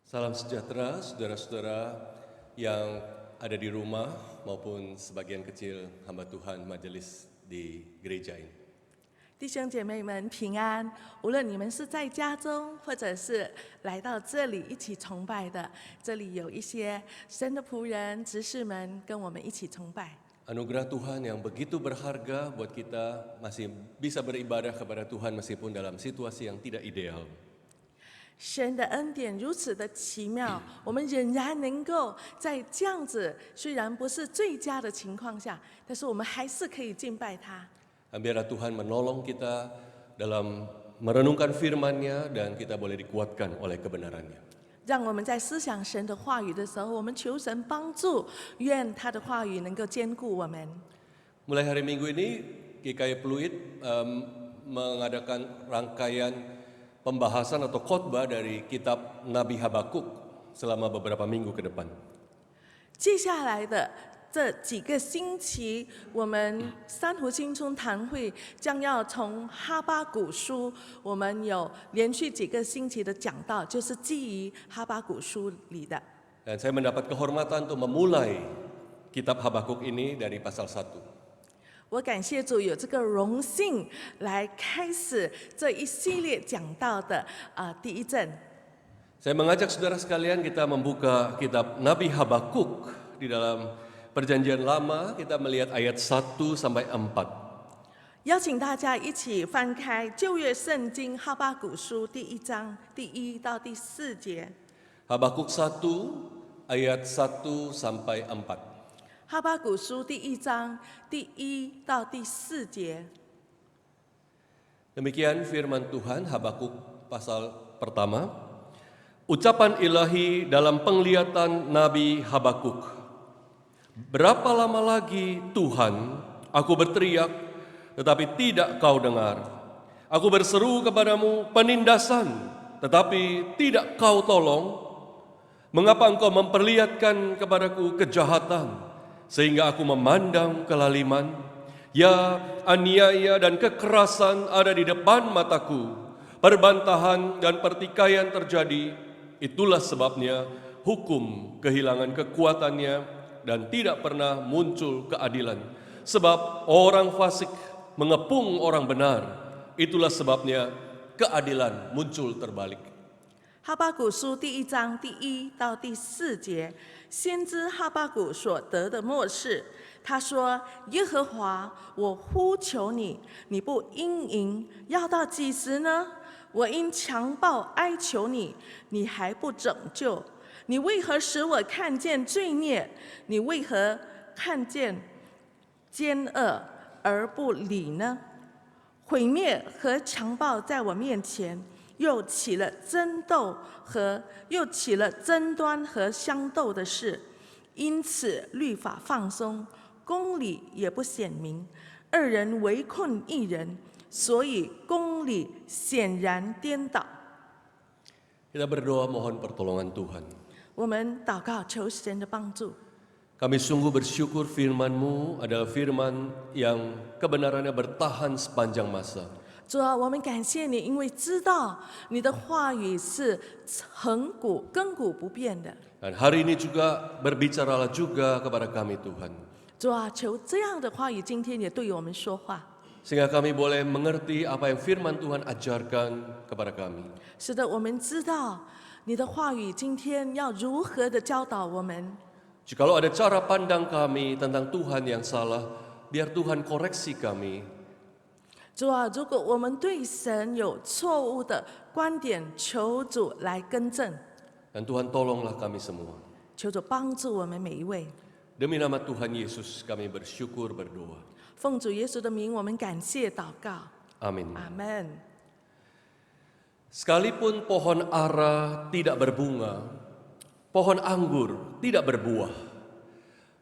Salam sejahtera saudara-saudara yang ada di rumah maupun sebagian kecil hamba Tuhan majelis di gereja ini. 弟兄姐妹们平安，无论你们是在家中，或者是来到这里一起崇拜的，这里有一些神的仆人、执事们跟我们一起崇拜。 Anugerah Tuhan yang begitu berharga buat kita masih bisa beribadah kepada Tuhan meskipun dalam situasi yang tidak ideal. 神的恩典如此的奇妙，我们仍然能够在这样子虽然不是最佳的情况下，但是我们还是可以敬拜他。 Biarlah Tuhan menolong kita dalam merenungkan firman-Nya dan kita boleh dikuatkan oleh kebenarannya. 让我们在思想神的话语的时候，我们求神帮助，愿他的话语能够坚固我们。 Mulai hari Minggu ini, GKI Pluit mengadakan rangkaian pembahasan atau khotbah dari kitab Nabi Habakuk selama beberapa minggu ke depan. 接下来的这几个星期，我们三湖新村堂会将要从哈巴谷书，我们有连续几个星期的讲道，就是基于哈巴谷书里的。 Dan saya mendapat kehormatan untuk memulai kitab Habakuk ini dari pasal 1. 我感谢主有这个荣幸来开始这一系列讲道的第一阵。 Saya mengajak saudara sekalian kita membuka kitab Nabi Habakuk di dalam Perjanjian Lama, kita melihat ayat 1 sampai 4. 邀请大家一起翻开旧约圣经哈巴谷书第一章第1到第4节。 Habakuk 1 ayat 1 sampai 4. 哈巴谷书第一章第1到第4节。 Demikian firman Tuhan Habakuk pasal pertama. Ucapan ilahi dalam penglihatan Nabi Habakuk. Berapa lama lagi Tuhan, aku berteriak, tetapi tidak kau dengar. Aku berseru kepadamu penindasan, tetapi tidak kau tolong. Mengapa engkau memperlihatkan kepadaku kejahatan, sehingga aku memandang kelaliman? Ya, aniaya dan kekerasan ada di depan mataku. Perbantahan dan pertikaian terjadi. Itulah sebabnya hukum kehilangan kekuatannya dan tidak pernah muncul keadilan. Sebab orang fasik mengepung orang benar. Itulah sebabnya keadilan muncul terbalik. 哈巴谷书第一章第1到第4节，先知哈巴谷所得的默示。他说：“耶和华，我呼求你，你不应允，要到几时呢？我因强暴哀求你，你还不拯救。你为何使我看见罪孽？你为何看见奸恶而不理呢？毁灭和强暴在我面前。” 又起了争端和相斗的事，因此律法放松，公理也不显明，二人围困一人，所以公理显然颠倒。 Kita berdoa mohon pertolongan Tuhan. 我们祷告求神的帮助。 Kami sungguh bersyukur firman-Mu adalah firman yang kebenarannya bertahan sepanjang masa. 主啊，我们感谢你，因为知道你的话语是亘古不变的。 Dan hari ini juga berbicaralah juga kepada kami Tuhan. 主啊，求这样的话语今天也对我们说话。 Sehingga kami boleh mengerti apa yang firman Tuhan ajarkan kepada kami. 是的，我们知道你的话语今天要如何的教导我们。 Jikalau ada cara pandang kami tentang Tuhan yang salah, biar Tuhan koreksi kami. 主啊，如果我们对神有错误的观点，求主来更正。 Dan Tuhan tolonglah kami semua. 求主帮助我们每一位。 Demi nama Tuhan Yesus kami bersyukur berdoa. 奉主耶稣的名，我们感谢祷告。 Amin. 阿门。 Sekalipun pohon ara tidak berbunga, pohon anggur tidak berbuah,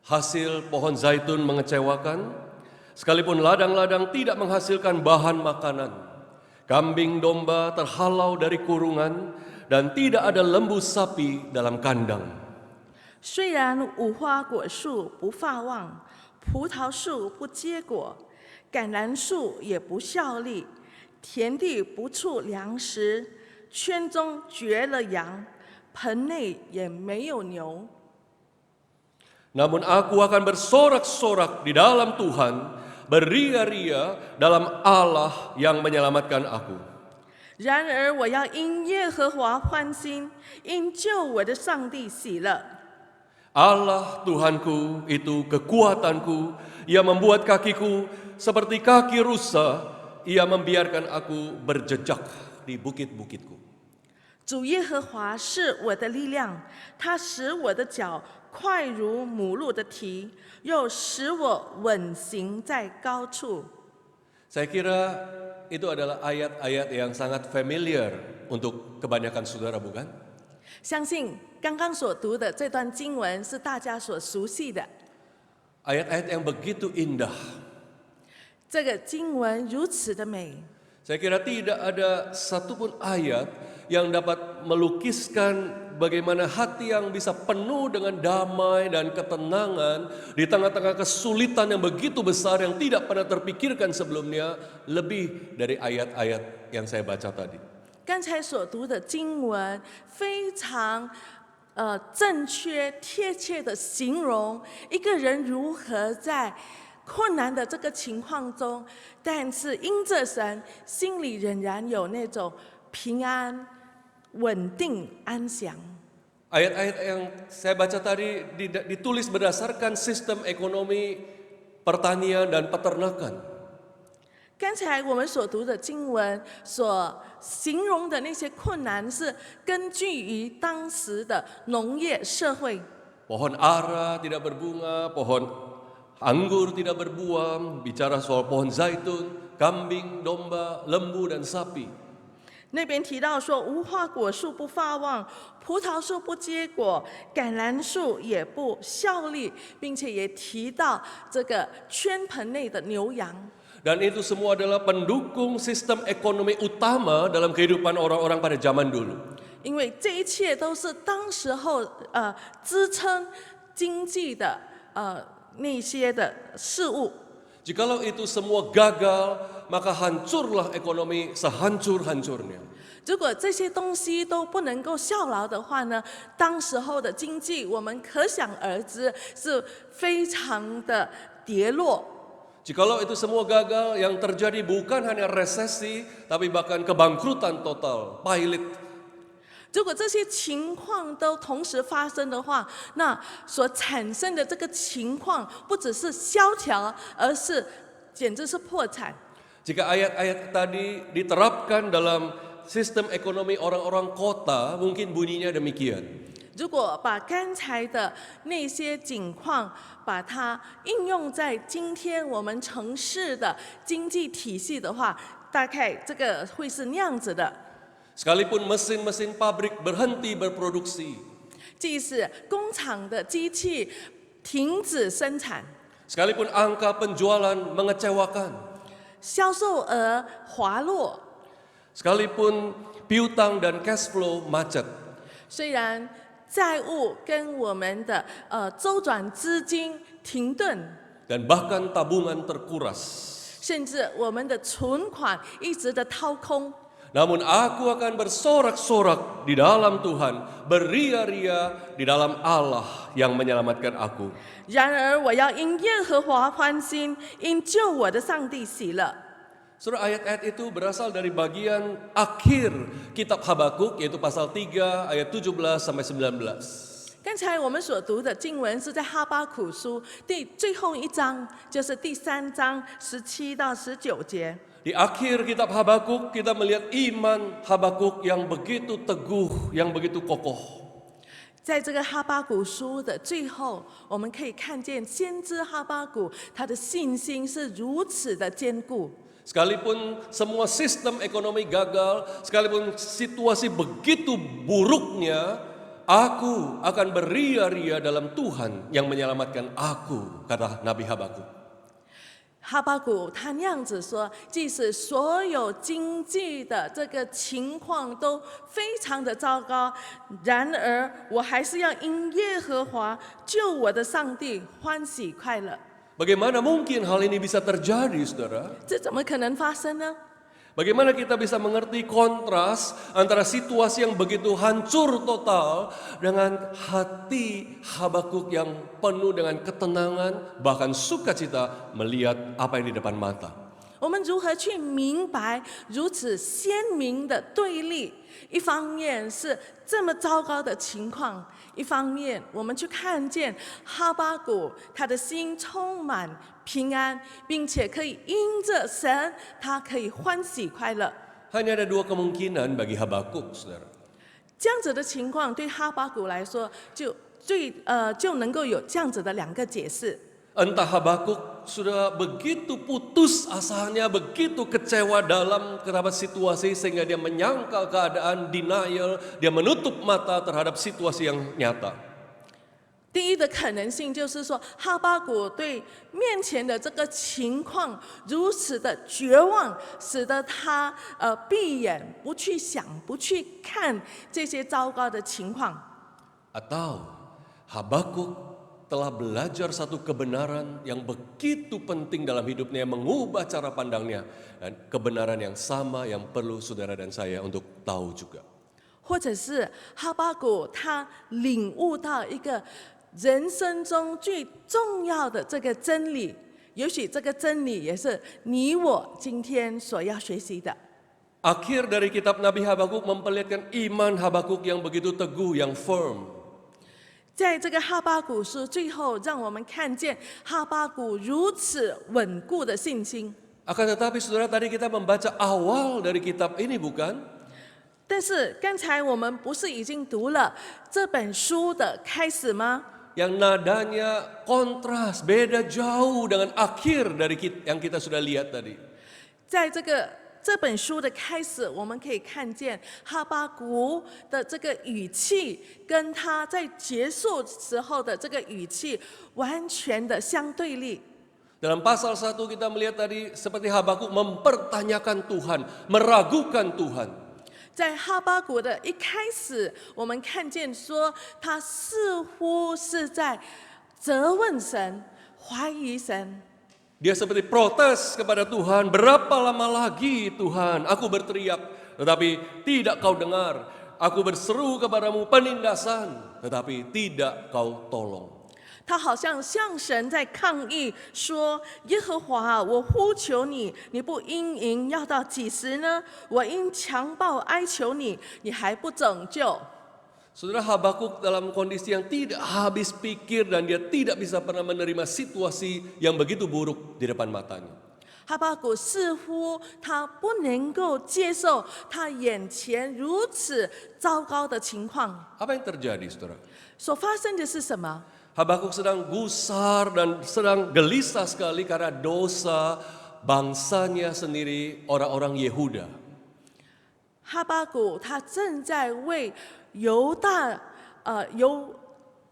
hasil pohon zaitun mengecewakan, sekalipun ladang-ladang tidak menghasilkan bahan makanan, kambing domba terhalau dari kurungan, dan tidak ada lembu sapi dalam kandang. 虽然无花果树不发旺，葡萄树不结果，橄榄树也不效力，田地不出粮食，圈中绝了羊，盆内也没有牛。 Namun aku akan bersorak-sorak di dalam Tuhan, beria-ria dalam Allah yang menyelamatkan aku. 然而我要因耶和华欢心，因救我的上帝喜乐。 Allah Tuhanku itu kekuatanku, Ia membuat kakiku seperti kaki rusa, Ia membiarkan aku berjejak di bukit-bukitku. 主耶和华是我的力量，他使我的脚快如母鹿的蹄，又使我稳行在高处。 Saya kira itu adalah ayat-ayat yang sangat familiar untuk kebanyakan saudara, bukan? 相信刚刚所读的这段经文是大家所熟悉的。 Ayat-ayat yang begitu indah. 这个经文如此的美， Saya kira tidak ada satupun ayat yang dapat melukiskan bagaimana hati yang bisa penuh dengan damai dan ketenangan di tengah-tengah kesulitan yang begitu besar yang tidak pernah terpikirkan sebelumnya, lebih dari ayat-ayat yang saya baca tadi. 刚才所读的经文非常正确、贴切的形容一个人如何在困难的这个情况中，但是因着神，心里仍然有那种平安、稳定、安详。 Ayat-ayat yang saya baca tadi ditulis berdasarkan sistem ekonomi pertanian dan peternakan. 刚才我们所读的经文所形容的那些困难，是根据于当时的农业社会。 Pohon ara tidak berbunga, pohon anggur tidak berbuah, bicara soal pohon zaitun, kambing, domba, lembu, dan sapi. 那边提到说，无花果树不发旺，葡萄树不结果，橄榄树也不效力，并且也提到这个圈盆内的牛羊。 Dan itu semua adalah pendukung sistem ekonomi utama dalam kehidupan orang-orang pada zaman dulu. 因为这一切都是当时候支撑经济的那些的事物。 Jikalau itu semua gagal, maka hancurlah ekonomi sehancur-hancurnya. 如果这些东西都不能够效劳的话呢，当时候的经济我们可想而知是非常的跌落。 Jikalau itu semua gagal, yang terjadi bukan hanya resesi, tapi bahkan kebangkrutan total, pailit. 如果这些情况都同时发生的话，那所产生的这个情况不只是萧条，而是简直是破产。 Jika ayat-ayat tadi diterapkan dalam sistem ekonomi orang-orang kota, mungkin bunyinya demikian. 如果把刚才的那些景况，把它应用在今天我们城市的经济体系的话，大概这个会是那样子的。 Sekalipun mesin-mesin pabrik berhenti berproduksi, 即使工厂的机器停止生产， sekalipun angka penjualan mengecewakan, 销售额滑落， sekalipun piutang dan cash flow macet, 虽然债务跟我们的周转资金停顿， dan bahkan tabungan terkuras. 甚至我们的存款一直的掏空。 Namun aku akan bersorak-sorak di dalam Tuhan, beria-ria di dalam Allah yang menyelamatkan aku. 然而我要因耶和华欢心，因救我的上帝喜乐。 Saudara, ayat-ayat itu berasal dari bagian akhir kitab Habakuk, yaitu pasal 3 ayat 17 sampai 19. 刚才我们所读的经文是在哈巴谷书最后一章，就是第3章17到19节。 Di akhir kitab Habakuk kita melihat iman Habakuk yang begitu teguh, yang begitu kokoh. 在这个哈巴谷书的最后，我们可以看见先知哈巴谷他的信心是如此的坚固。 Sekalipun semua sistem ekonomi gagal, sekalipun situasi begitu buruknya, aku akan beria-ria dalam Tuhan yang menyelamatkan aku, kata Nabi Habakuk. 哈巴谷他那样子说，即使所有经济的这个情况都非常的糟糕，然而我还是要因耶和华救我的上帝欢喜快乐。 Bagaimana mungkin hal ini bisa terjadi, saudara? 这怎么可能发生呢？ Bagaimana kita bisa mengerti kontras antara situasi yang begitu hancur total dengan hati Habakuk yang penuh dengan ketenangan, bahkan sukacita melihat apa yang di depan mata. 我们如何去明白如此鲜明的对立？一方面是这么糟糕的情况，一方面我们去看见哈巴谷他的心充满平安，并且可以因着神，他可以欢喜快乐。 Hanya ada dua kemungkinan bagi Habakuk, saudara. 这样子的情况对哈巴谷来说，就能够有这样子的两个解释。 Entah Habakuk sudah begitu putus asanya, begitu kecewa dalam situasi sehingga dia menyangkal keadaan, denial, dia menutup mata terhadap situasi yang nyata. 第一的可能性就是说，哈巴谷对面前的这个情况如此的绝望，使得他闭眼不去想、不去看这些糟糕的情况。 Atau Habakuk telah belajar satu kebenaran yang begitu penting dalam hidupnya, yang mengubah cara pandangnya, dan kebenaran yang sama yang perlu saudara dan saya untuk tahu juga. 或者是哈巴谷他领悟到一个人生中最重要的这个真理，也许这个真理也是你我今天所要学习的。 Akhir dari kitab Nabi Habakuk memperlihatkan iman Habakuk yang begitu teguh, yang firm. 在这个哈巴谷书最后，让我们看见哈巴谷如此稳固的信心。 Akan tetapi saudara, tadi kita membaca awal dari kitab ini, bukan? 但是刚才我们不是已经读了这本书的开始吗？ Yang nadanya kontras, beda jauh dengan akhir dari yang kita sudah lihat tadi. 在这本书的开始，我们可以看见哈巴谷的这个语气，跟他在结束时候的这个语气完全的相对立。 Dalam pasal 1 kita melihat tadi seperti Habakuk mempertanyakan Tuhan, meragukan Tuhan. 在哈巴谷的一开始，我们看见说他似乎是在责问神、怀疑神。 Dia seperti protes kepada Tuhan, berapa lama lagi Tuhan aku berteriak, tetapi tidak kau dengar. Aku berseru kepadamu penindasan, tetapi tidak kau tolong. 他好像向神在抗议，说：“耶和华啊，我呼求你，你不应允，要到几时呢？我因强暴哀求你，你还不拯救。” Saudara, Habakuk dalam kondisi yang tidak habis pikir dan dia tidak bisa pernah menerima situasi yang begitu buruk di depan matanya. 哈巴谷似乎他不能够接受他眼前如此糟糕的情况。 Apa yang terjadi, saudara? 所发生的是什么？ Habakuk sedang gusar dan sedang gelisah sekali karena dosa bangsanya sendiri, orang-orang Yehuda. 哈巴谷他正在为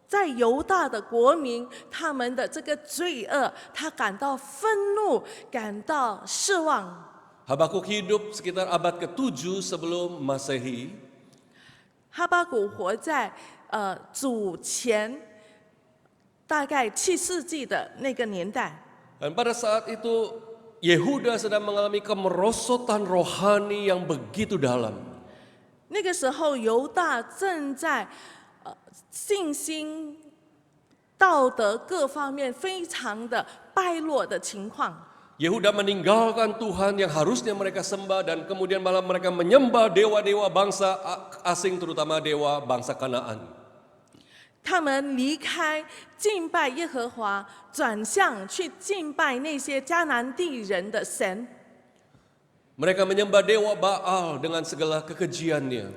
在犹大的国民他们的这个罪恶，他感到愤怒，感到失望。 Habakuk hidup sekitar abad ke-7 sebelum Masehi. 哈巴谷活在主前大概7世纪的那个年代。 Dan pada saat itu Yehuda sedang mengalami kemerosotan rohani yang begitu dalam. 那个时候，犹大正在信心、道德各方面非常的败落的情况。 Yehuda meninggalkan Tuhan yang harusnya mereka sembah dan kemudian malah mereka menyembah dewa-dewa bangsa asing, terutama dewa bangsa Kanaan. 他们离开敬拜耶和华，转向去敬拜那些迦南地人的神。 Mereka menyembah dewa Baal dengan segala kekejiannya.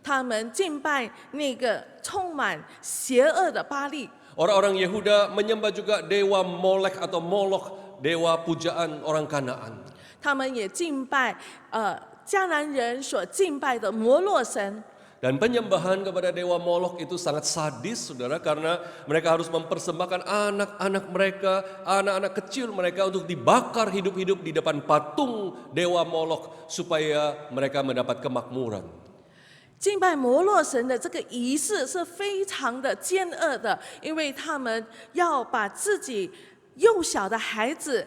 他们敬拜那个充满邪恶的巴力。 Orang-orang Yehuda menyembah juga dewa Molek atau Moloch, dewa pujaan orang Kanaan. 他们也敬拜迦南人所敬拜的摩洛神。 Dan penyembahan kepada dewa Molok itu sangat sadis, saudara, karena mereka harus mempersembahkan anak-anak mereka, anak-anak kecil mereka untuk dibakar hidup-hidup di depan patung dewa Molok supaya mereka mendapat kemakmuran. 敬拜摩洛神的这个仪式是非常的奸恶的，因为他们要把自己幼小的孩子，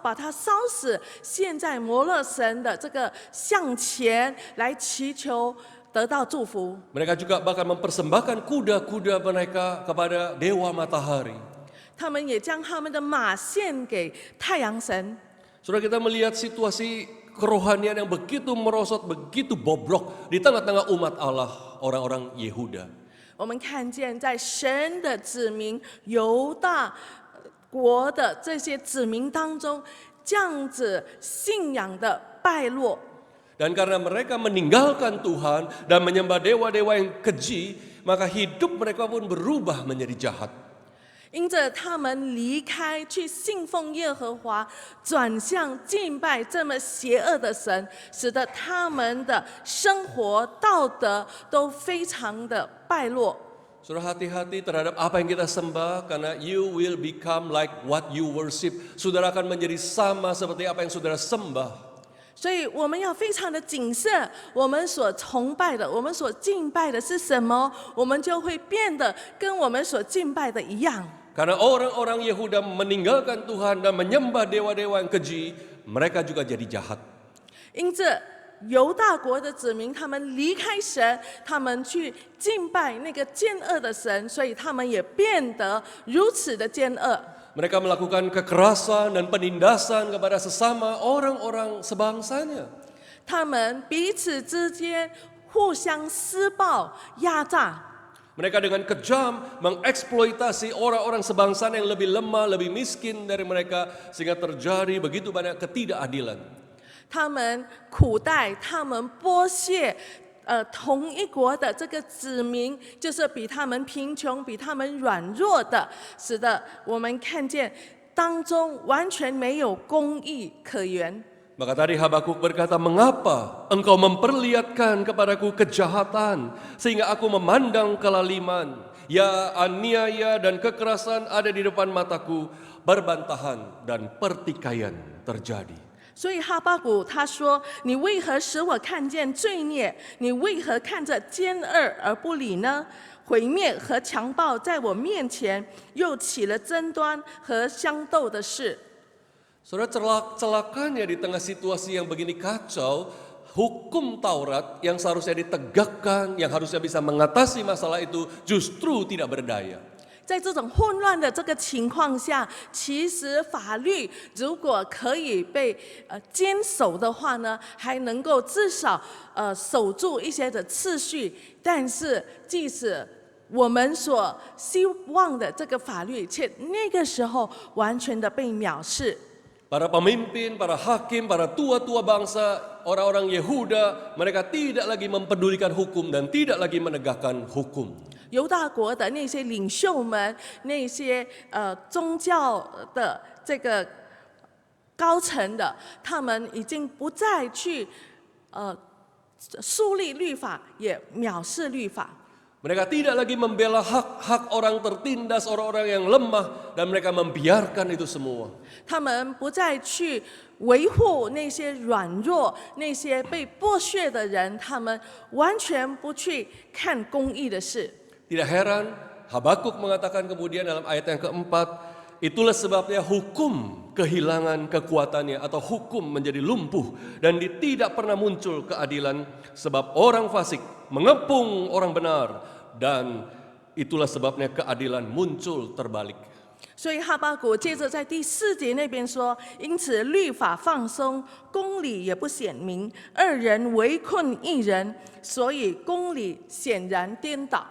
把他烧死，献在摩勒神的这个向前来祈求得到祝福。 Mereka juga bahkan mempersembahkan kuda-kuda mereka kepada dewa matahari. 他们也将他们的马献给太阳神。 Saudara, kita melihat situasi kerohanian yang begitu merosot, begitu bobrok di tengah-tengah umat Allah, orang-orang Yehuda. 我们看见在神的子民犹大国的这些子民当中，这样子信仰的败落。 Dan karena mereka meninggalkan Tuhan dan menyembah dewa-dewa yang keji, maka hidup mereka pun berubah menjadi jahat. 因着他们离开去信奉耶和华，转向敬拜这么邪恶的神，使得他们的生活道德都非常的败落。 Saudara, hati-hati terhadap apa yang kita sembah, karena you will become like what you worship. Saudara akan menjadi sama seperti apa yang saudara sembah. 所以我们要非常的谨慎，我们所崇拜的，我们所敬拜的是什么，我们就会变得跟我们所敬拜的一样。 Karena orang-orang Yehuda meninggalkan Tuhan dan menyembah dewa-dewa yang keji, mereka juga jadi jahat. 因着犹大国的子民，他们离开神，他们去敬拜那个奸恶的神，所以他们也变得如此的奸恶。 Mereka melakukan kekerasan dan penindasan kepada sesama orang-orang sebangsanya. 他们彼此之间互相施暴、压榨。 Mereka dengan kejam mengeksploitasi orang-orang sebangsanya yang lebih lemah, lebih miskin dari mereka, sehingga terjadi begitu banyak ketidakadilan. 他们苦待，他们剥削，同一国的这个子民，就是比他们贫穷、比他们软弱的，使得我们看见当中完全没有公义可言。 Maka tadi Habakuk berkata, mengapa engkau memperlihatkan kepadaku kejahatan, sehingga aku memandang kelaliman, ya aniaya dan kekerasan ada di depan mataku, perbantahan dan pertikaian terjadi. 所以哈巴谷他说：“你为何使我看见罪孽？你为何看着奸恶而不理呢？毁灭和强暴在我面前，又起了争端和相斗的事。” Saudara, celakanya di tengah situasi yang begini kacau, hukum Taurat yang seharusnya ditegakkan, yang harusnya bisa mengatasi masalah itu, justru tidak berdaya. 在这种混乱的这个情况下，其实法律如果可以被坚守的话呢，还能够至少守住一些的次序。但是，即使我们所希望的这个法律，却那个时候完全的被藐视。 Para pemimpin, para hakim, para tua-tua bangsa, orang-orang Yehuda, mereka tidak lagi mempedulikan hukum dan tidak lagi menegakkan hukum. 犹大国的那些领袖们，那些宗教的这个高层的，他们已经不再去树立律法，也藐视律法。 Mereka tidak lagi membela hak-hak orang tertindas, orang-orang yang lemah, dan mereka membiarkan itu semua. 他们不再去维护那些软弱、那些被剥削的人，他们完全不去看公义的事。 Tidak heran, Habakuk mengatakan kemudian dalam ayat yang keempat, itulah sebabnya hukum kehilangan kekuatannya atau hukum menjadi lumpuh dan tidak pernah muncul keadilan sebab orang fasik mengepung orang benar dan itulah sebabnya keadilan muncul terbalik. 所以哈巴谷接着在第4节那边说：“因此律法放松，公理也不显明，二人围困一人，所以公理显然颠倒。”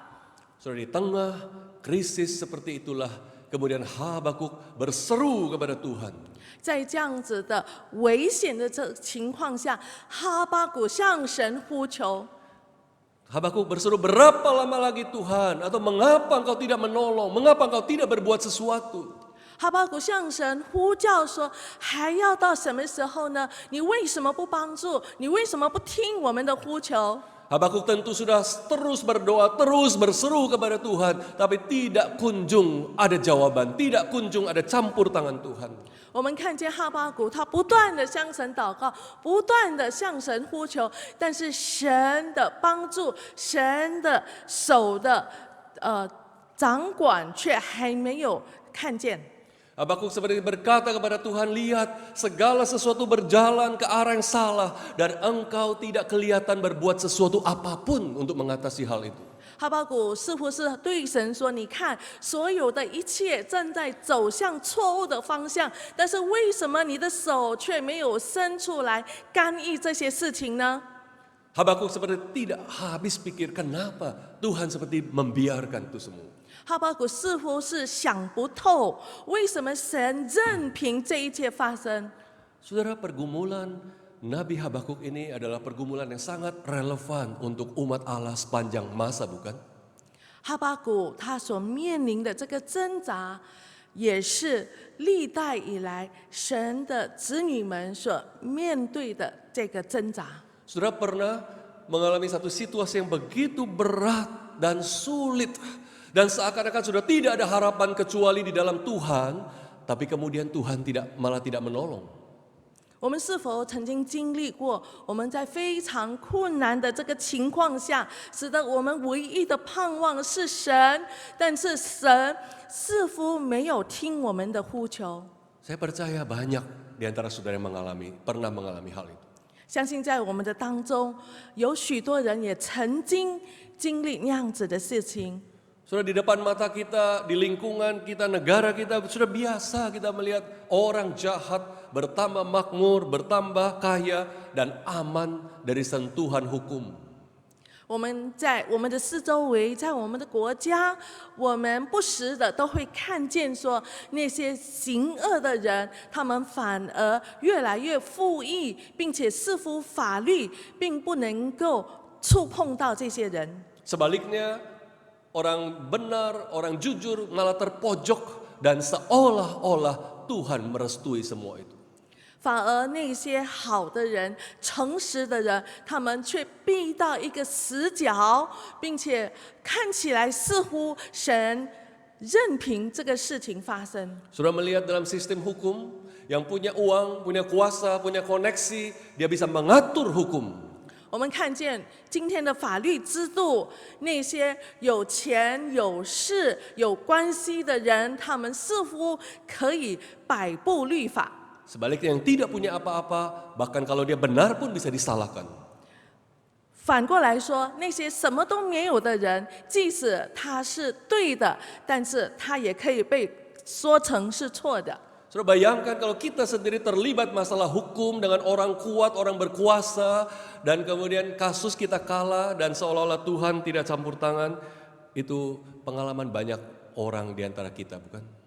Saudara, di tengah krisis seperti itulah kemudian Habakuk berseru kepada Tuhan. 在这样子的危险的这情况下，哈巴谷向神呼求。 Habakuk berseru, berapa lama lagi Tuhan? Atau mengapa engkau tidak menolong? Mengapa engkau tidak berbuat sesuatu? 哈巴谷向神呼叫说：“还要到什么时候呢？你为什么不帮助？你为什么不听我们的呼求？” Habakuk tentu sudah terus berdoa, terus berseru kepada Tuhan, tapi tidak kunjung ada jawaban, tidak kunjung ada campur tangan Tuhan. 我们看见哈巴谷，他不断的向神祷告，不断的向神呼求，但是神的帮助、神的手的掌管却还没有看见。 Habakuk seperti berkata kepada Tuhan, lihat segala sesuatu berjalan ke arah yang salah dan engkau tidak kelihatan berbuat sesuatu apapun untuk mengatasi hal itu. 哈巴谷似乎是对神说：“你看，所有的一切正在走向错误的方向，但是为什么你的手却没有伸出来干预这些事情呢？” Habakuk seperti tidak habis pikir kenapa Tuhan seperti membiarkan itu semua. 哈巴谷似乎是想不透，为什么神任凭这一切发生。 Saudara, pergumulan Nabi Habakuk ini adalah pergumulan yang sangat relevan untuk umat Allah sepanjang masa, bukan? 哈巴谷他所面临的这个挣扎，也是历代以来神的子女们所面对的这个挣扎。 Saudara pernah mengalami satu situasi yang begitu berat dan sulit dan seakan-akan sudah tidak ada harapan kecuali di dalam Tuhan, tapi kemudian Tuhan malah tidak menolong. 我们是否曾经经历过我们在非常困难的这个情况下，使得我们唯一的盼望是神，但是神似乎没有听我们的呼求。 Saya percaya banyak di antara saudara yang pernah mengalami hal itu. 相信在我们的当中，有许多人也曾经经历那样子的事情。 Sudah di depan mata kita, di lingkungan kita, negara kita, sudah biasa kita melihat orang jahat bertambah makmur, bertambah kaya, dan aman dari sentuhan hukum. 我们在我们的四周围，在我们的国家，我们不时的都会看见说，那些行恶的人，他们反而越来越富裕，并且似乎法律并不能够触碰到这些人。 Sebaliknya, orang benar, orang jujur malah terpojok dan seolah-olah Tuhan merestui semua itu. 反而那些好的人、诚实的人，他们却逼到一个死角，并且看起来似乎神任凭这个事情发生。 Sudah melihat dalam sistem hukum yang punya uang, punya kuasa, punya koneksi, dia bisa mengatur hukum. 我们看见今天的法律制度，那些有钱、有势、有关系的人，他们似乎可以摆布律法。 Sebaliknya yang tidak punya apa-apa, bahkan kalau dia benar pun bisa disalahkan. 反过来说，那些什么都没有的人，即使他是对的，但是他也可以被说成是错的。 Saudara bayangkan kalau kita sendiri terlibat masalah hukum dengan orang kuat, orang berkuasa, dan kemudian kasus kita kalah dan seolah-olah Tuhan tidak campur tangan, itu pengalaman banyak orang di antara kita, bukan?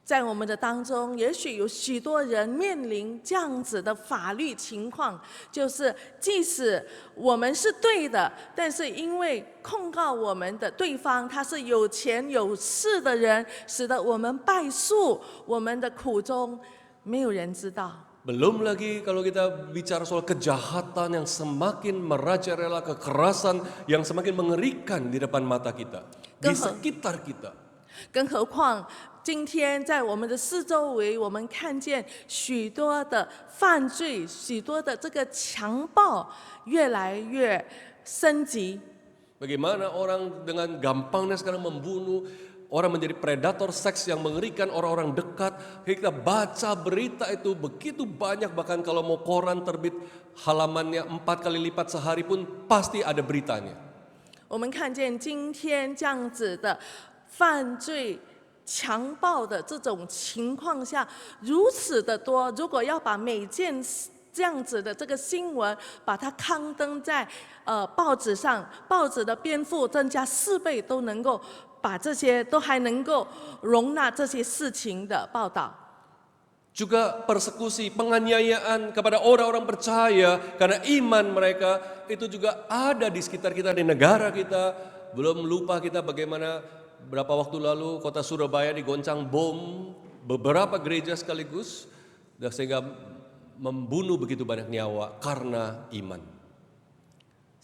在我们的当中，也许有许多人面临这样子的法律情况，就是即使我们是对的，但是因为控告我们的对方他是有钱有势的人，使得我们败诉，我们的苦衷没有人知道。 Belum lagi kalau kita bicara soal kejahatan yang semakin merajalela, kekerasan yang semakin mengerikan di depan mata kita, di sekitar kita. 更何况，今天在我们的四周围，我们看见许多的犯罪，许多的这个强暴越来越升级。 Bagaimana orang dengan gampangnya sekarang membunuh, orang menjadi predator seks yang mengerikan orang-orang dekat. Kita baca berita itu begitu banyak, bahkan kalau mau koran terbit halamannya 4 kali lipat sehari pun pasti ada beritanya. 我们看见今天这样子的犯罪、强暴的这种情况下，如此的多。如果要把每件这样子的这个新闻，把它刊登在报纸上，报纸的篇幅增加4倍，都能够把这些都还能够容纳这些事情的报道。 Juga persekusi, penganiayaan kepada orang-orang percaya karena iman mereka itu juga ada di sekitar kita, di negara kita. Belum lupa kita bagaimana berapa waktu lalu kota Surabaya digoncang bom beberapa gereja sekaligus sehingga membunuh begitu banyak nyawa karena iman.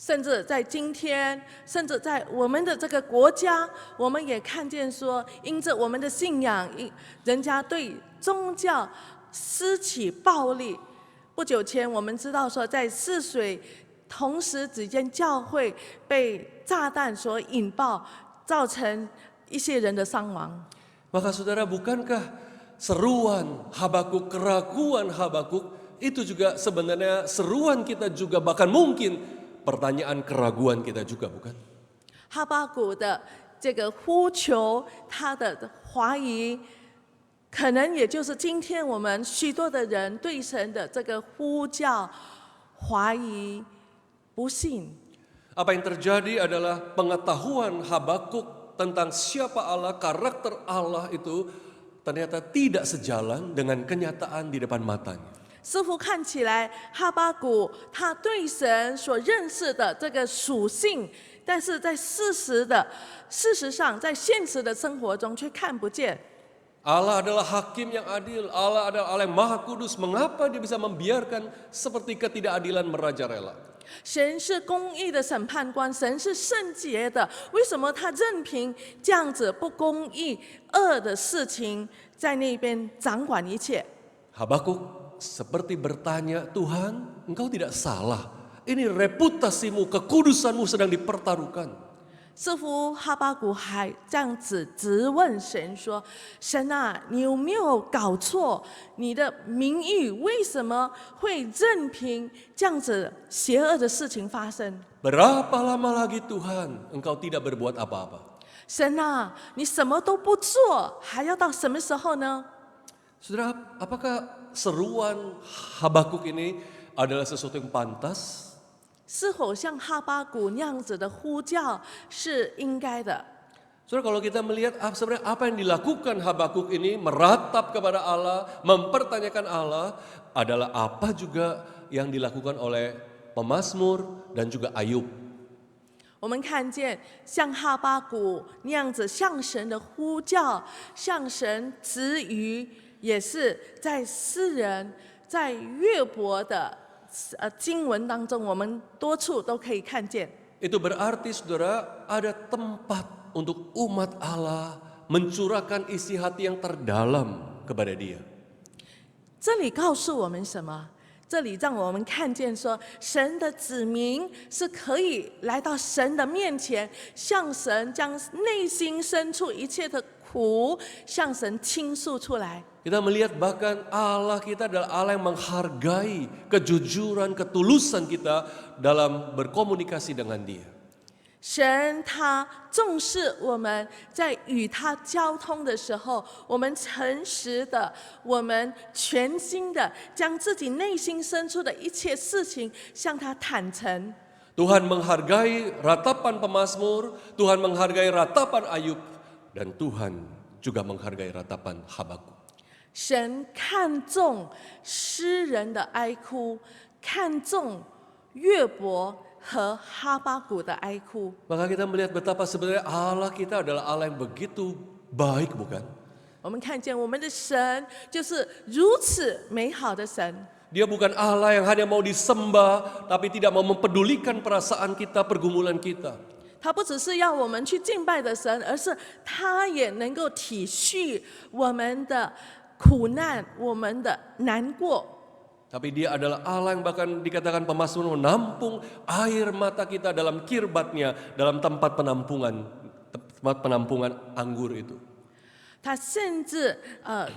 甚至在今天，甚至在我们的这个国家，我们也看见说，因着我们的信仰，人家对宗教施起暴力。不久前，我们知道说，在泗水，同时几间教会被炸弹所引爆，造成一些人的伤亡。Maka saudara, bukankah seruan Habakuk, keraguan Habakuk itu juga sebenarnya seruan kita juga, bahkan mungkin pertanyaan keraguan kita juga, bukan? 哈巴谷的这个呼求，他的怀疑，可能也就是今天我们许多的人对神的这个呼叫、怀疑、不信。 Apa yang terjadi adalah pengetahuan Habakuk tentang siapa Allah, karakter Allah itu ternyata tidak sejalan dengan kenyataan di depan matanya. 似乎看起来哈巴谷他对神所认识的这个属性，但是在事实上，在现实的生活中却看不见。 Allah adalah hakim yang adil, Allah adalah Allah yang maha kudus. Mengapa dia bisa membiarkan seperti ketidakadilan merajalela? 神是公义的审判官，神是圣洁的，为什么他任凭这样子不公义、恶的事情在那边掌管一切？ Habakuk seperti bertanya, Tuhan, engkau tidak salah. Ini reputasimu, kekudusanmu sedang dipertaruhkan. 似乎哈巴谷还这样子质问神说：“神啊，你有没有搞错？你的名誉为什么会任凭这样子邪恶的事情发生？ Berapa lama lagi Tuhan engkau tidak berbuat apa-apa? 神啊，你什么都不做，还要到什么时候呢？” Saudara, apakah seruan Habakuk ini adalah sesuatu yang pantas? 是否像哈巴谷那样子的呼叫是应该的？ Saudara, kalau kita melihat sebenarnya apa yang dilakukan Habakuk ini, meratap kepada Allah, mempertanyakan Allah, adalah apa juga yang dilakukan oleh pemazmur dan juga Ayub. 我们看见像哈巴谷那样子向神的呼叫，向神直语，也是在诗人、在约伯的经文当中，我们多处都可以看见。 Itu berarti saudara, ada tempat untuk umat Allah mencurahkan isi hati yang terdalam kepada Dia. 这里告诉我们什么？这里让我们看见说，神的子民是可以来到神的面前，向神将内心深处一切的苦向神倾诉出来。 Kita melihat bahkan Allah kita adalah Allah yang menghargai kejujuran, ketulusan kita dalam berkomunikasi dengan Dia. 神他重视我们在与他交通的时候，我们诚实的，我们全心的将自己内心深处的一切事情向他坦诚。 Tuhan menghargai ratapan pemazmur, Tuhan menghargai ratapan Ayub, dan Tuhan juga menghargai ratapan Habakuk. 神看重诗人的哀哭，看重约伯和哈巴谷的哀哭。 Maka kita melihat betapa sebenarnya Allah kita adalah Allah yang begitu baik, bukan? 我们看见我们的神就是如此美好的神。 Dia bukan Allah yang hanya mau disembah, tapi tidak mau mempedulikan perasaan kita, pergumulan kita. 他不只是要我们去敬拜的神，而是他也能够体恤我们的苦难，我们的难过。 Tapi Dia adalah Allah yang bahkan dikatakan pemazmur menampung air mata kita dalam kirbatnya, dalam tempat penampungan anggur itu. 他甚至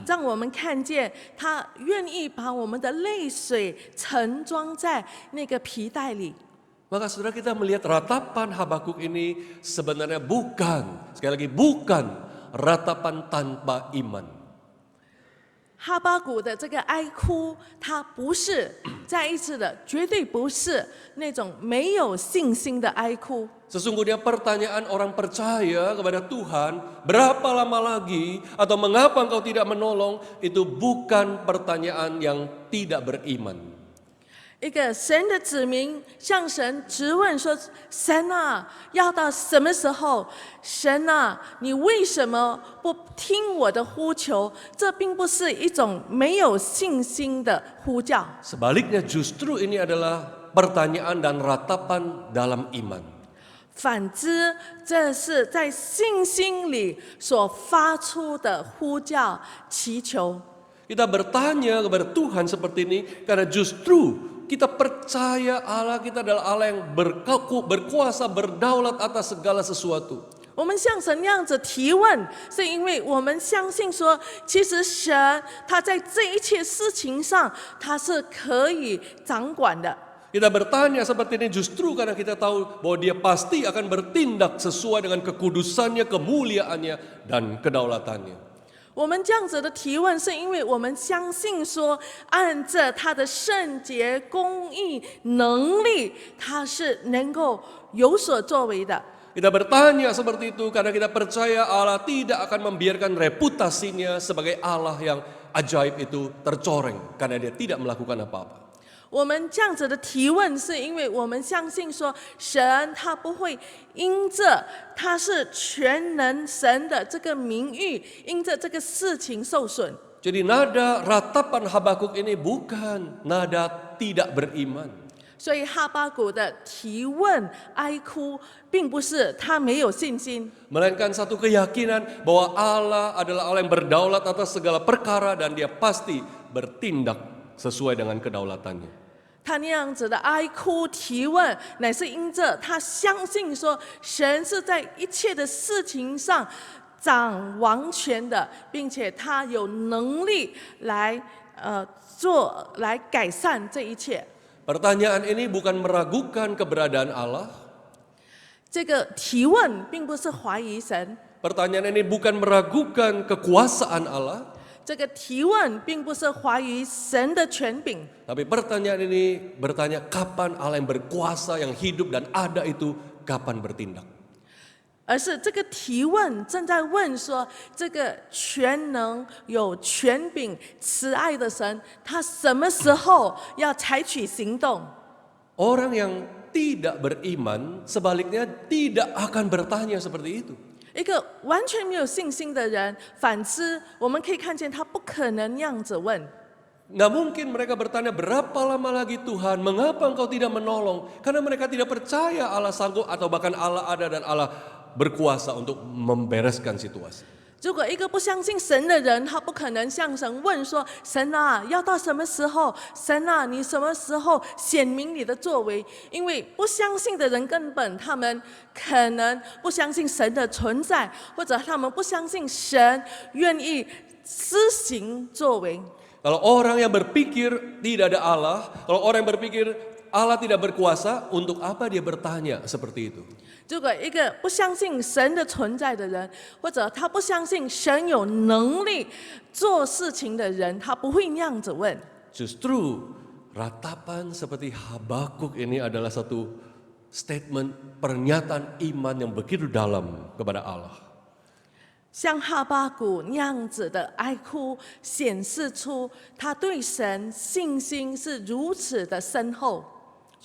让我们看见，他愿意把我们的泪水盛装在那个皮袋里。 Maka saudara, kita melihat ratapan Habakuk ini sebenarnya bukan, sekali lagi bukan ratapan tanpa iman. 哈巴谷的这个哀哭，他不是再一次的，绝对不是那种没有信心的哀哭。 Sesungguhnya pertanyaan orang percaya kepada Tuhan, berapa lama lagi atau mengapa engkau tidak menolong, itu bukan pertanyaan yang tidak beriman. 一个神的子民向神质问说：“神啊，要到什么时候？神啊，你为什么不听我的呼求？”这并不是一种没有信心的呼叫。 Sebaliknya justru ini adalah pertanyaan dan ratapan dalam iman. 反之，这是在信心里所发出的呼叫、祈求。 Kita bertanya kepada Tuhan seperti ini karena justru kita percaya Allah kita adalah Allah yang berkuasa, berdaulat atas segala sesuatu. 我们向神那样子提问，是因为我们相信说，其实神他在这一切事情上，他是可以掌管的。 Kita bertanya seperti ini justru karena kita tahu bahwa Dia pasti akan bertindak sesuai dengan kekudusannya, kemuliaannya, dan kedaulatannya. 我们这样子的提问，是因为我们相信说，按着他的圣洁、公义、能力，他是能够有所作为的。 Kita bertanya seperti itu karena kita percaya Allah tidak akan membiarkan reputasinya sebagai Allah yang ajaib itu tercoreng karena Dia tidak melakukan apa-apa. 我们这样子的提问，是因为我们相信说，神他不会因着他是全能神的这个名誉，因着这个事情受损。 Jadi nada ratapan Habakuk ini bukan nada tidak beriman. 所以哈巴谷的提问、哀哭，并不是他没有信心， Melainkan satu keyakinan bahwa Allah adalah Allah yang berdaulat atas segala perkara dan Dia pasti bertindak sesuai dengan kedaulatannya. 他那样子的哀哭提问，乃是因着他相信说，神是在一切的事情上掌王权的，并且他有能力来来改善这一切。 Pertanyaan ini bukan meragukan keberadaan Allah. 这个提问并不是怀疑神， Pertanyaan ini bukan meragukan kekuasaan Allah. 这个提问并不是怀疑神的权柄。 Tapi pertanyaan ini bertanya kapan Allah yang berkuasa, yang hidup dan ada itu kapan bertindak. 而是这个提问正在问说，这个全能、有权柄、慈爱的神，他什么时候要采取行动？ Orang yang tidak beriman sebaliknya tidak akan bertanya seperti itu. 一个完全没有信心的人，反之，我们可以看见他不可能那样子问。 Nggak mungkin mereka bertanya berapa lama lagi Tuhan, mengapa engkau tidak menolong? Karena mereka tidak percaya Allah sanggup atau bahkan Allah ada dan Allah berkuasa untuk membereskan situasi. 如果一个不相信神的人，他不可能向神问说：“神啊，要到什么时候？神啊，你什么时候显明你的作为？”因为不相信的人根本他们可能不相信神的存在，或者他们不相信神愿意施行作为。 Kalau orang yang berpikir tidak ada Allah, kalau orang yang berpikir Allah tidak berkuasa, untuk apa dia bertanya seperti itu? 如果一个不相信神的存在的人，或者他不相信神有能力做事情的人，他不会那样子问。 Justru ratapan seperti Habakuk ini adalah satu statement pernyataan iman yang begitu dalam kepada Allah. 像哈巴谷那样子的哀哭，显示出他对神信心是如此的深厚。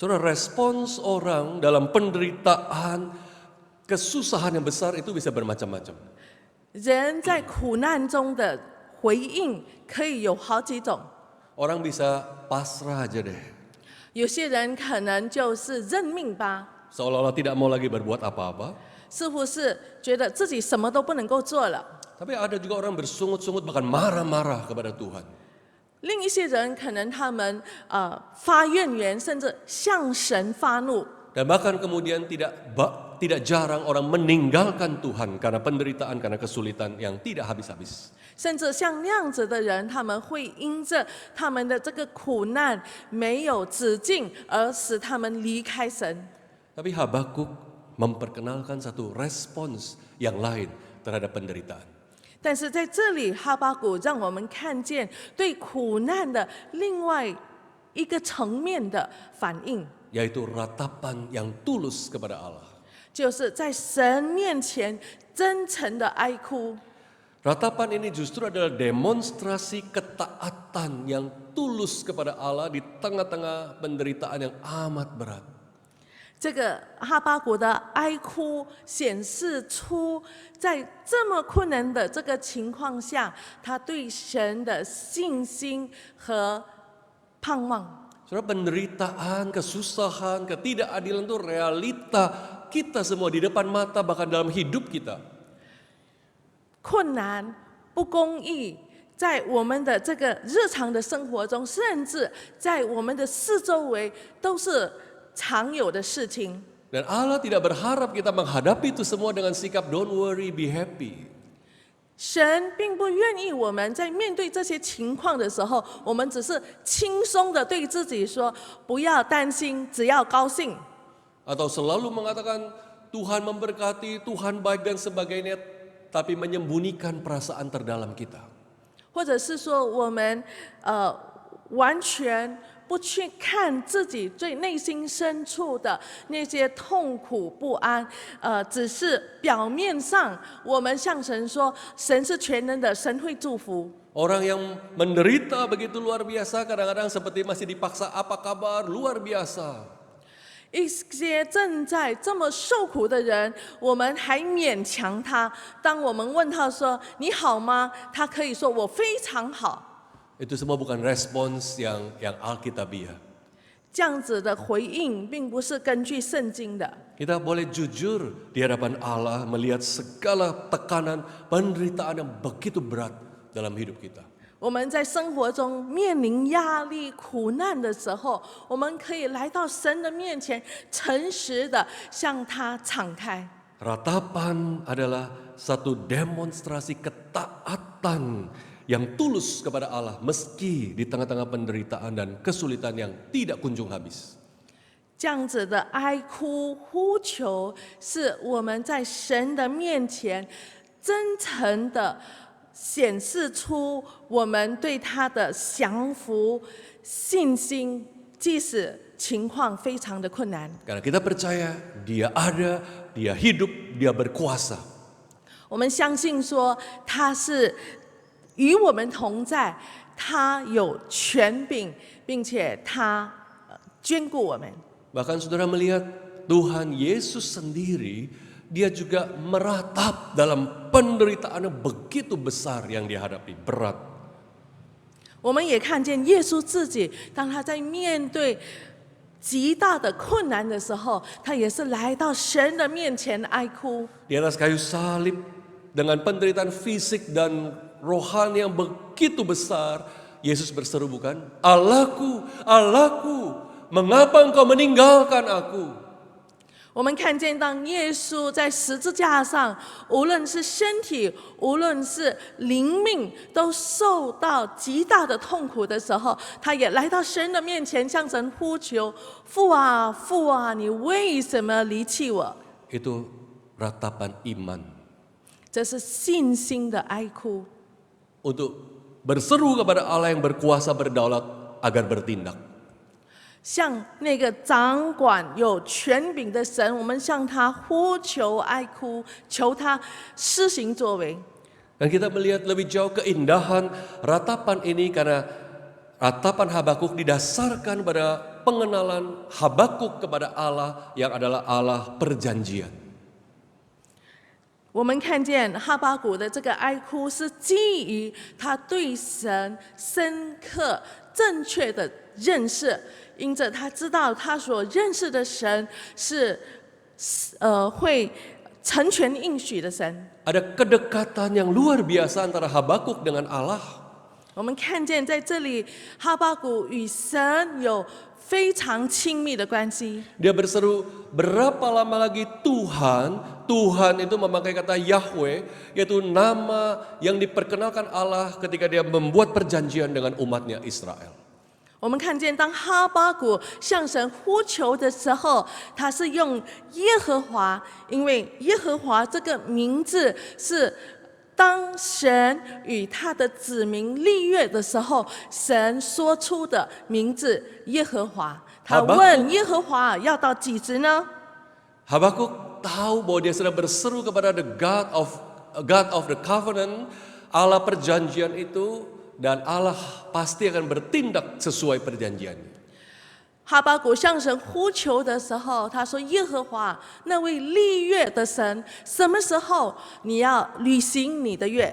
Saudara, respons orang dalam penderitaan, kesusahan yang besar itu bisa bermacam-macam. 人在苦难中的回应可以有好几种， Orang bisa pasrah aja deh, 有些人可能就是认命吧， seolah-olah tidak mau lagi berbuat apa-apa. 似乎是觉得自己什么都不能够做了。 Tapi ada juga orang bersungut-sungut bahkan marah-marah kepada Tuhan. 另一些人可能他们发怨言，甚至向神发怒。 Dan bahkan kemudian tidak jarang orang meninggalkan Tuhan karena penderitaan, karena kesulitan yang tidak habis-habis. 甚至像那样子的人，他们会因着他们的这个苦难没有止境，而使他们离开神。 Tapi Habakuk memperkenalkan satu respons yang lain terhadap penderitaan. 但是在这里，哈巴谷让我们看见对苦难的另外一个层面的反应， Yaitu ratapan yang tulus kepada Allah. 就是在神面前真诚的哀哭。 Ratapan ini justru adalah demonstrasi ketaatan yang tulus kepada Allah di tengah-tengah penderitaan yang amat berat. 这个哈巴谷的哀哭显示出，在这么困难的这个情况下，他对神的信心和盼望。 Saudara, penderitaan, kesusahan, ketidakadilan itu realita kita semua di depan mata, bahkan dalam hidup kita. 困难、不公义，在我们的这个日常的生活中，甚至在我们的四周围，都是常有的事情。Dan Allah tidak berharap kita menghadapi itu semua dengan sikap don't worry, be happy. 神并不愿意我们在面对这些情况的时候，我们只是轻松的对自己说：“不要担心，只要高兴。” Atau selalu mengatakan Tuhan memberkati, Tuhan baik dan sebagainya, tapi menyembunyikan perasaan terdalam kita. 或者是说我们完全不去看自己最内心深处的那些痛苦不安，只是表面上我们向神说神是全能的，神会祝福。 Orang yang menderita begitu luar biasa kadang-kadang seperti masih dipaksa apa kabar luar biasa. 一些正在这么受苦的人，我们还勉强他。当我们问他说你好吗，他可以说我非常好。 Itu semua bukan respons yang alkitabiah. 这样子的回应并不是根据圣经的。 Kita boleh jujur di hadapan Allah melihat segala tekanan, penderitaan yang begitu berat dalam hidup kita. 我们在生活中面临压力、苦难的时候，我们可以来到神的面前，诚实的向他敞开。 Ratapan adalah satu demonstrasi ketaatan yang tulus kepada Allah meski di tengah-tengah penderitaan dan kesulitan yang tidak kunjung habis. 这样子的哀哭呼求，是我们在神的面前真诚的显示出我们对他的降服、信心，即使情况非常的困难。 Karena kita percaya Dia ada, Dia hidup, Dia berkuasa. 我们相信说他是与我们同在，他有权柄，并且他眷顾我们。 Bahkan saudara melihat Tuhan Yesus sendiri, Dia juga meratap dalam penderitaan yang begitu besar yang dihadapi, berat. 我们也看见耶稣自己，当他在面对极大的困难的时候，他也是来到神的面前哀哭。 Di atas kayu salib dengan penderitaan fisik dan rohani yang begitu besar, Yesus berseru bukan? Allahku, Allahku, mengapa engkau meninggalkan aku? 我们看见当耶稣在十字架上，无论是身体，无论是灵命，都受到极大的痛苦的时候，他也来到神的面前，向神呼求：“父啊，父啊，你为什么离弃我？” Itu ratapan iman 这是信心的哀哭， untuk berseru kepada Allah yang berkuasa berdaulat agar bertindak. 向那个掌管有权柄的神，我们向他呼求哀哭，求他施行作为。 Dan kita melihat lebih jauh keindahan ratapan ini karena ratapan Habakuk didasarkan pada pengenalan Habakuk kepada Allah yang adalah Allah perjanjian. 我们看见哈巴谷的这个哀哭，是基于他对神深刻、正确的认识，因着他知道他所认识的神是会成全应许的神。 Ada kedekatan yang luar biasa antara Habakuk dengan Allah. 我们看见在这里，哈巴谷与神有非常亲密的关系。 Dia berseru, berapa lama lagi Tuhan? Tuhan itu memakai kata Yahweh, yaitu nama yang diperkenalkan Allah ketika dia membuat perjanjian dengan umatnya Israel. 我们看见，当哈巴谷向神呼求的时候，他是用耶和华，因为耶和华这个名字是当神与他的子民立约的时候，神说出的名字耶和华。他问耶和华要到几时呢？ Habakuk tahu bahwa dia sedang berseru kepada the God of the covenant, Allah perjanjian itu, dan Allah pasti akan bertindak sesuai perjanjiannya. 哈巴谷向神呼求的时候，他说：“耶和华那位立约的神，什么时候你要履行你的约？”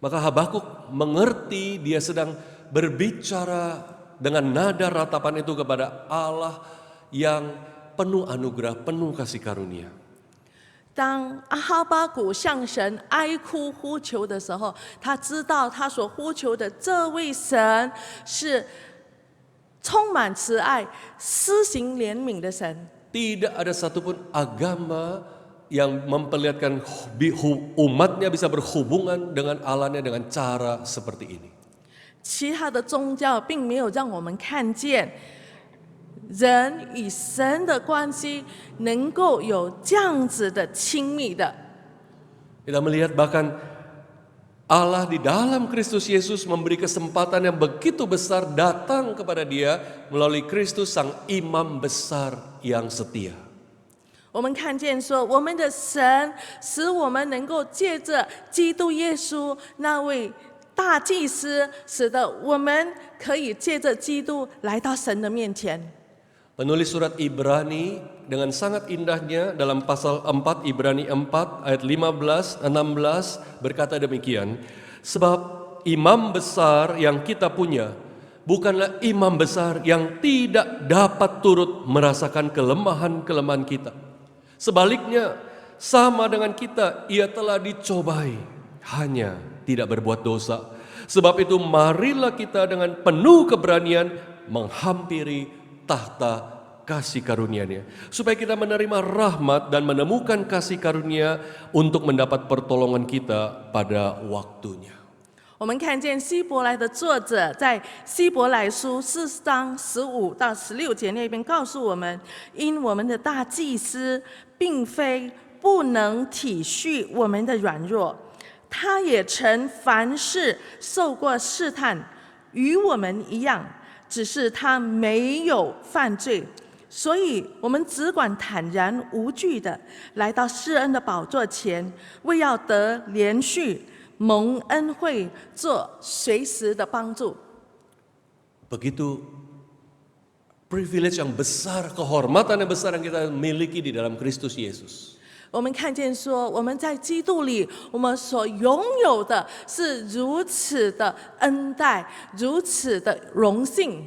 Maka Habakuk mengerti dia sedang berbicara dengan nada ratapan itu kepada Allah yang penuh anugerah, penuh kasih karunia. 当哈巴谷向神哀哭呼求的时候，他知道他所呼求的这位神是充满慈爱、施行怜悯的神。Tidak ada satupun agama yang memperlihatkan umatnya bisa berhubungan dengan Allahnya dengan cara seperti ini. 其他的宗教并没有让我们看见人与神的关系能够有这样子的亲密的。 Kita melihat bahkan Allah di dalam Kristus Yesus memberi kesempatan yang begitu besar datang kepada dia melalui Kristus sang imam besar yang setia. 我们看见说，我们的神使我们能够借着基督耶稣那位大祭司，使得我们可以借着基督来到神的面前。 Penulis surat Ibrani dengan sangat indahnya dalam pasal 4 Ibrani 4 ayat 15-16 berkata demikian, sebab imam besar yang kita punya bukanlah imam besar yang tidak dapat turut merasakan kelemahan-kelemahan kita. Sebaliknya, sama dengan kita, ia telah dicobai, hanya tidak berbuat dosa. Sebab itu marilah kita dengan penuh keberanian menghampiri tahta kasih karunia-Nya, supaya kita menerima rahmat dan menemukan kasih karunia untuk mendapat pertolongan kita pada waktunya. 我们看见希伯来的作者在希伯来书4章15到16节那边告诉我们，因我们的大祭司并非不能体恤我们的软弱，他也曾凡事受过试探，与我们一样，只是他没有犯罪。所以我们只管坦然无惧的来到施恩的宝座前，为要得连续蒙恩惠，做随时的帮助。 Begitu privilege yang besar, kehormatan yang besar yang kita miliki di dalam Kristus Yesus. 我们看见说，我们在基督里，我们所拥有的是如此的恩待，如此的荣幸。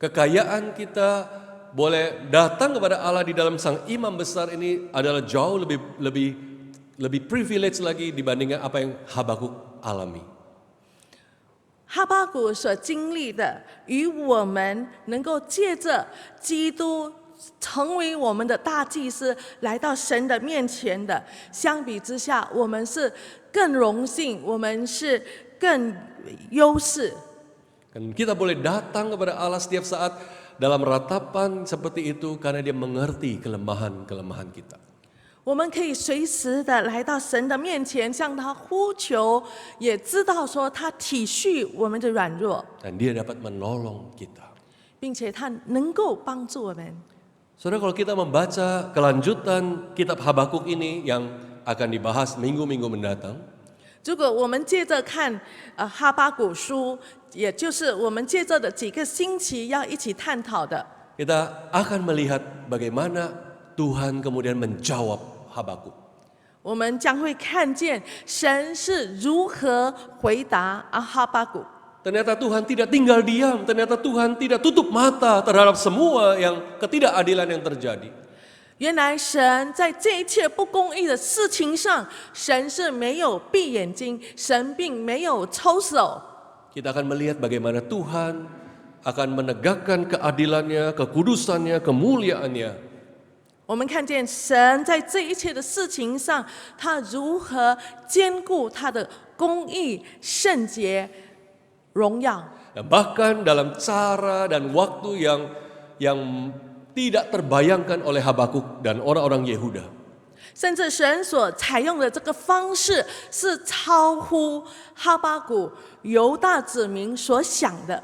Kekayaan kita boleh datang kepada Allah di dalam sang imam besar ini adalah jauh lebih privilege lagi dibandingkan apa yang Habakuk alami. 哈巴谷所经历的，与我们能够借着基督成为我们的大祭司，来到神的面前的，相比之下，我们是更荣幸，我们是更优势。 Dan kita boleh datang kepada Allah setiap saat dalam ratapan seperti itu karena Dia mengerti kelemahan-kelemahan kita. 我们可以随时的来到神的面前，向他呼求，也知道说他体恤我们的软弱， Dan Dia dapat menolong kita. 并且他能够帮助我们。 Saudara, kalau kita membaca kelanjutan kitab Habakuk ini yang akan dibahas minggu-minggu mendatang, 如果我们接着看哈巴谷书，也就是我们接着的几个星期要一起探讨的， kita akan melihat bagaimana Tuhan kemudian menjawab Habakuk. 我们将会看见神是如何回答哈巴谷。 Ternyata Tuhan tidak tinggal diam, ternyata Tuhan tidak tutup mata terhadap semua yang ketidakadilan yang terjadi. 原来神在这一切不公义的事情上，神是没有闭眼睛，神并没有抽手。 Kita akan melihat bagaimana Tuhan akan menegakkan keadilannya, kekudusannya, kemuliaannya. 我们看见神在这一切的事情上，他如何兼顾他的公义、圣洁、荣耀。 Dan bahkan dalam cara dan waktu yang tidak terbayangkan oleh Habakuk dan orang-orang Yehuda. 甚至神所采用的这个方式，是超乎哈巴谷犹大子民所想的。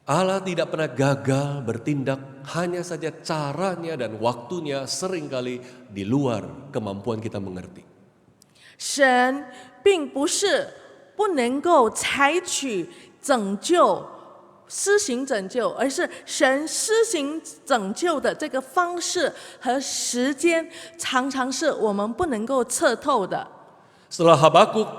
Allah tidak pernah gagal bertindak, hanya saja caranya dan waktunya seringkali di luar kemampuan kita mengerti. 神并不是不能够采取拯救、施行拯救，而是神施行拯救的这个方式和时间，常常是我们不能够测透的。 Setelah Habakuk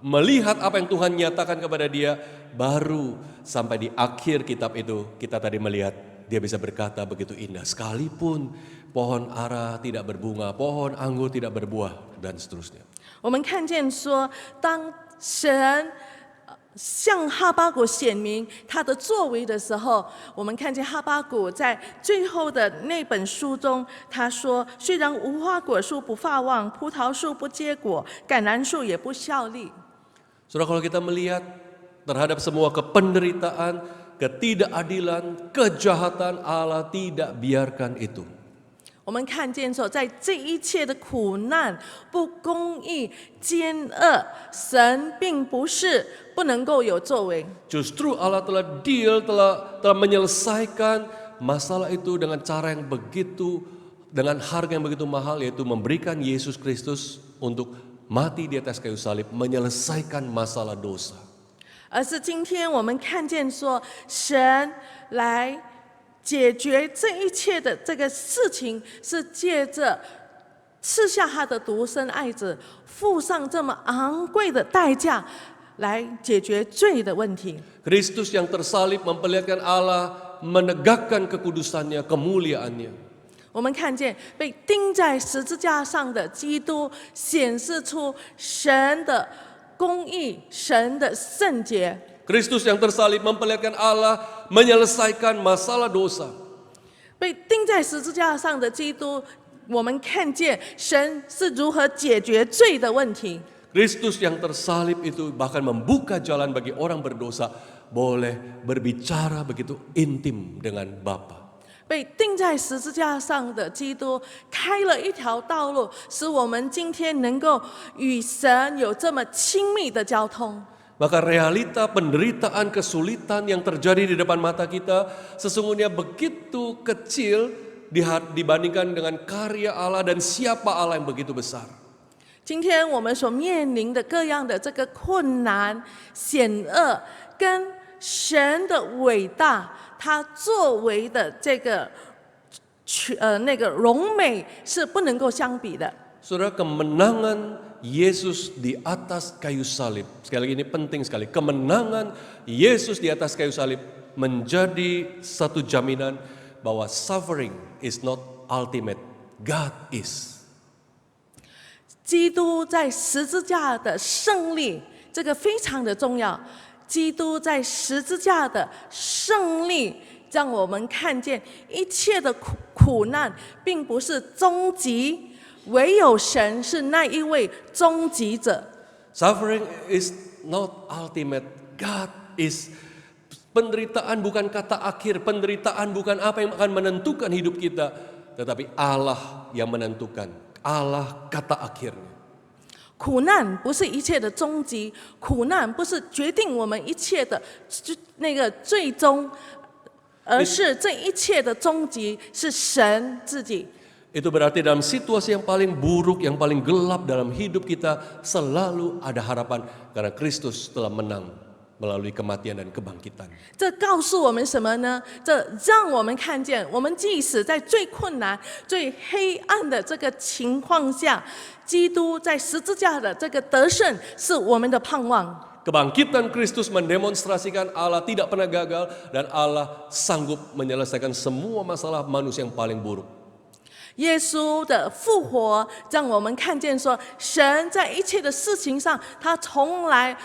melihat apa yang Tuhan nyatakan kepada dia, baru sampai di akhir kitab itu kita tadi melihat dia bisa berkata begitu indah. Sekalipun pohon ara tidak berbunga, pohon anggur tidak berbuah, dan seterusnya. 我们看见说，当神向哈巴谷显明他的作为的时候，我们看见哈巴谷在最后的那本书中，他说：“虽然无花果树不发旺，葡萄树不结果，橄榄树也不效力。” Saudara, kalau kita melihat terhadap semua kependeritaan, ketidakadilan, kejahatan, Allah tidak biarkan itu. 我们看见说，在这一切的苦难、不公义、奸恶，神并不是不能够有作为。 Justru Allah telah deal, telah menyelesaikan masalah itu dengan cara yang begitu, dengan harga yang begitu mahal, yaitu memberikan Yesus Kristus untuk mati di atas kayu salib, menyelesaikan masalah dosa. 而是今天我们看见说，神来解决这一切的这个事情，是借着赐下他的独生爱子，付上这么昂贵的代价，来解决罪的问题。 Kristus yang tersalib memperlihatkan Allah menegakkan kekudusannya, kemuliaannya. 我们看见被钉在十字架上的基督，显示出神的公义、神的圣洁。 Kristus yang tersalib memperlihatkan Allah menyelesaikan masalah dosa. 被钉在十字架上的基督，我们看见神是如何解决罪的问题。 Kristus yang tersalib itu bahkan membuka jalan bagi orang berdosa boleh berbicara begitu intim dengan Bapa. 被钉在十字架上的基督开了一条道路，使我们今天能够与神有这么亲密的交通。 Maka realita penderitaan, kesulitan yang terjadi di depan mata kita sesungguhnya begitu kecil dibandingkan dengan karya Allah dan siapa Allah yang begitu besar. 今天我们所面临的各样的这个困难、险恶，跟神的伟大，他作为的这个那个荣美是不能够相比的。 Saudara, kemenangan Yesus di atas kayu salib, sekali lagi ini penting sekali, kemenangan Yesus di atas kayu salib menjadi satu jaminan bahwa suffering is not ultimate, God is. 基督在十字架的胜利，这个非常的重要。基督在十字架的胜利，让我们看见一切的苦难并不是终极。 唯有神是那一位终极者。 Suffering is not ultimate, God is. Penderitaan bukan kata akhir, penderitaan bukan apa yang akan menentukan hidup kita, tetapi Allah yang menentukan, Allah kata akhirnya. 苦难不是一切的终极，苦难不是决定我们一切的那个最终，而是这一切的终极是神自己。 Itu berarti dalam situasi yang paling buruk, yang paling gelap dalam hidup kita selalu ada harapan karena Kristus telah menang melalui kematian dan kebangkitan. 这告诉我们什么呢？这让我们看见，我们即使在最困难、最黑暗的这个情况下，基督在十字架的这个得胜是我们的盼望。 Kebangkitan Kristus mendemonstrasikan Allah tidak pernah gagal dan Allah sanggup menyelesaikan semua masalah manusia yang paling buruk. 耶稣的复活，让我们看见说，神在一切的事情上，他从来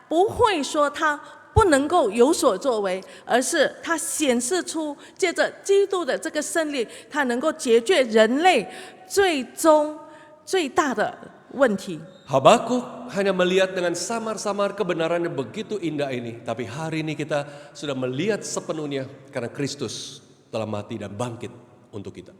不会说他不能够有所作为，而是他显示出借着基督的这个胜利，他能够解决人类最终最大的问题。 Habakuk hanya melihat dengan samar-samar kebenaran yang begitu indah ini, tapi hari ini kita sudah melihat sepenuhnya karena Kristus telah mati dan bangkit untuk kita.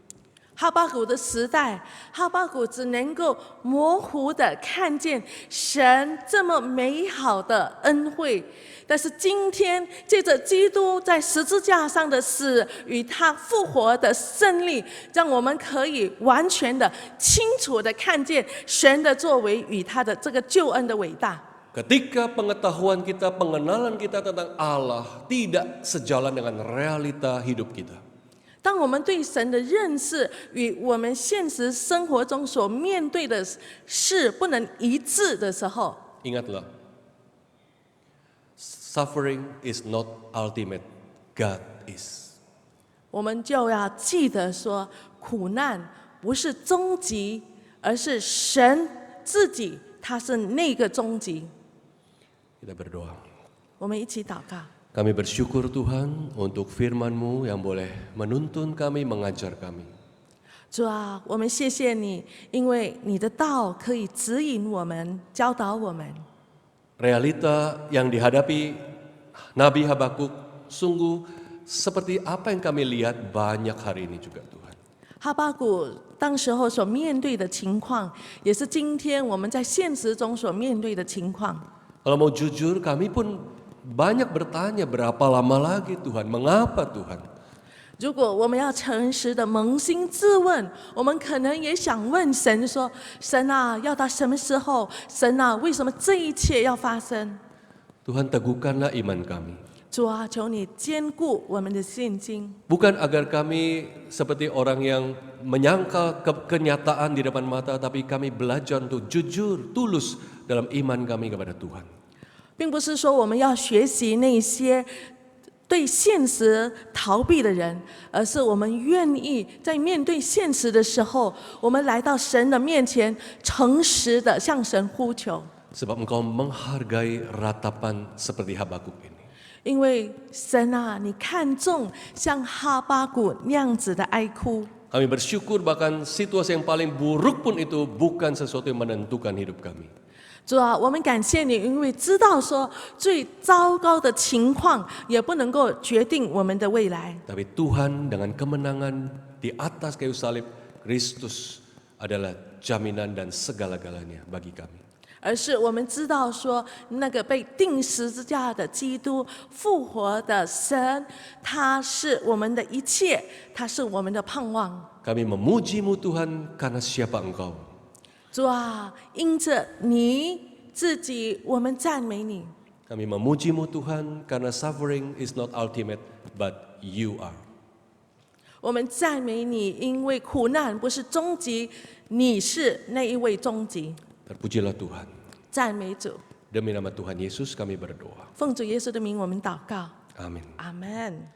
哈巴谷的时代，哈巴谷只能够模糊的看见神这么美好的恩惠，但是今天借着基督在十字架上的死与他复活的胜利，让我们可以完全的、清楚的看见神的作为与他的这个救恩的伟大。 Ketika pengetahuan kita, pengenalan kita tentang Allah tidak sejalan dengan realita hidup kita. 当我们对神的认识与我们现实生活中所面对的事不能一致的时候， Ingatlah, suffering is not ultimate, God is. 我们就要记得说，苦难不是终极，而是神自己，他是那个终极。 Kita berdoa. 我们一起祷告。 Kami bersyukur Tuhan untuk firman-Mu yang boleh menuntun kami, mengajar kami. 主啊，我们谢谢你，因为你的道可以指引我们、教导我们。 Realita yang dihadapi Nabi Habakuk sungguh seperti apa yang kami lihat banyak hari ini juga Tuhan. 哈巴谷当时候所面对的情况，也是今天我们在现实中所面对的情况。 Kalau mau jujur kami pun banyak bertanya berapa lama lagi Tuhan, mengapa Tuhan? 如果我们要诚实的扪心自问，我们可能也想问神说：“神啊，要到什么时候？神啊，为什么这一切要发生？” Tuhan teguhkanlah iman kami. 主啊，求你坚固我们的信心， Bukan agar kami seperti orang yang menyangkal kenyataan di depan mata, tapi kami belajar untuk jujur, tulus dalam iman kami kepada Tuhan. 并不是说我们要学习那些对现实逃避的人，而是我们愿意在面对现实的时候，我们来到神的面前，诚实的向神呼求。 Sebab engkau menghargai ratapan seperti Habakuk ini. 因为神啊，你看重像哈巴谷那样子的哀哭。 Kami bersyukur bahkan situasi yang paling buruk pun itu bukan sesuatu yang menentukan hidup kami. 主啊，我们感谢你，因为知道说最糟糕的情况也不能够决定我们的未来。 Tapi Tuhan dengan kemenangan di atas kayu salib, Kristus adalah jaminan dan segala-galanya bagi kami. 而是我们知道说，那个被钉十字架的基督复活的神，他是我们的一切，他是我们的盼望。 Kami memuji-Mu Tuhan karena siapa Engkau. 主啊，因着你自己，我们赞美你。 Kami memuji-Mu Tuhan karena suffering is not ultimate, but You are. 我们赞美你，因为苦难不是终极，你是那一位终极。 Terpujilah Tuhan. 赞美主， Demi nama Tuhan Yesus kami berdoa. 奉主耶稣的名，我们祷告， Amin. 阿门。